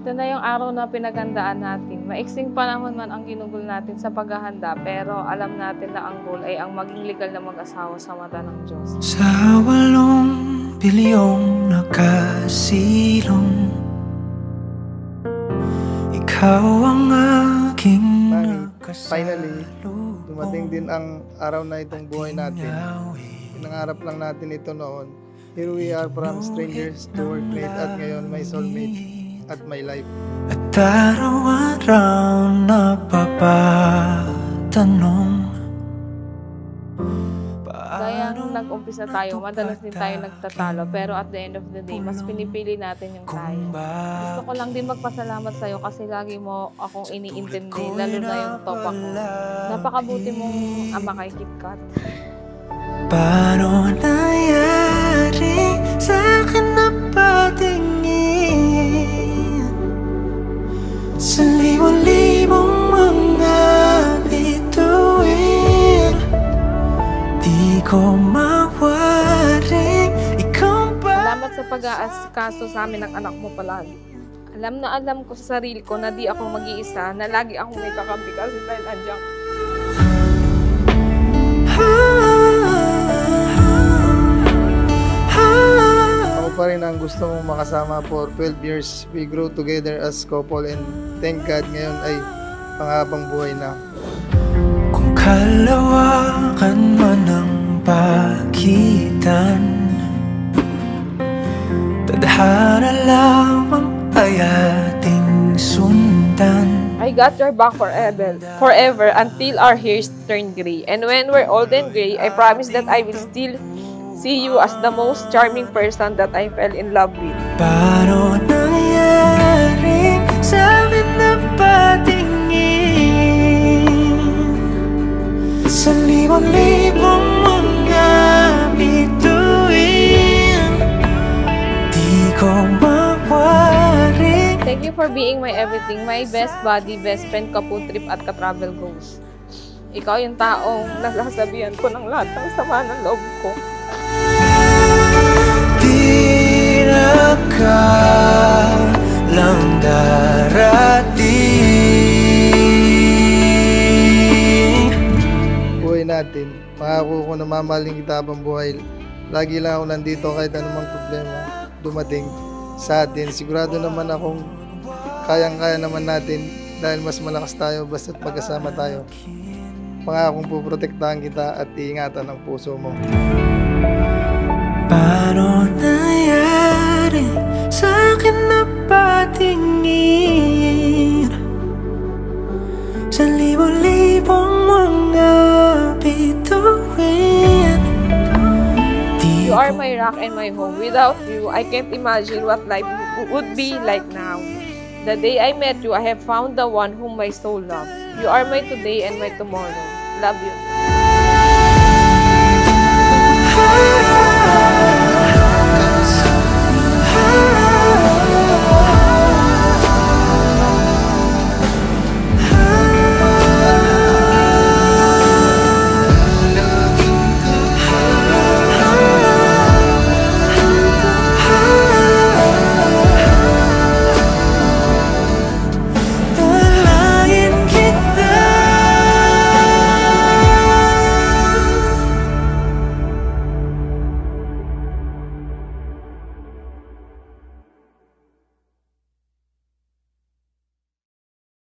Ito na yung araw na pinaghandaan natin. Maiksing panahon man ang ginugol natin sa paghahanda, pero alam natin na ang goal ay ang maging legal na mag-asawa sa mata ng Diyos. Sa 8 bilyong nakasilong, ikaw ang aking Finally, dumating din ang araw na itong buhay natin. Pinangarap lang natin ito noon. Here we are from strangers to workmate at ngayon may soulmate at my life. At araw-araw napapatanong, Kaya nung nag-umpisa tayo, madalas din tayo nagtatalo, pero at the end of the day, mas pinipili natin yung tayo. Gusto ko lang din magpasalamat sa'yo kasi lagi mo akong iniintindi, lalo na yung topa ko. Napakabuti mong ama kay KitKat. paano nangyari sa'kin na patingin sa libo-libong mga bituin? Di ko mawaring ikaw ba. Salamat sa pag-aasikaso sa amin ng anak mo palagi. Alam na alam ko sa sarili ko na di ako mag-iisa, na lagi akong may kakampi kasi dahil nandiyan ka. Ako pa rin ang gusto mong makasama for 12 years. We grow together as couple and thank God ngayon ay panghabang buhay na. Kung kalawakan man ang pagitan, tadhana lamang ay ating sundan. I got your back forever until our hairs turn gray. And when we're old and gray, I promise that I will still see you as the most charming person that I fell in love with. Paano nangyari sa'kin na patingin sa libong-libong mga bituin? Di ko mawaring. Thank you for being my everything, my best buddy, best friend, ka-food trip at ka-travel goals. Ikaw yung taong nasasabihan ko ng lahat ng sama ng loob ko. Di na ka lang darating. Buhay natin. Pangako ko na mamahalin kita habang buhay. Lagi lang ako nandito kahit anumang problema dumating sa atin. Sigurado naman akong kayang-kaya naman natin dahil mas malakas tayo basta't magkasama tayo. Pangakong puprotektahan kita at iingatan ang puso mo. Paano nangyari sa'kin na patingin sa libo-libong mga bituin? You are my rock and my home. Without you, I can't imagine what life would be like now. The day I met you, I have found the one whom my soul loves. You are my today and my tomorrow. Love you.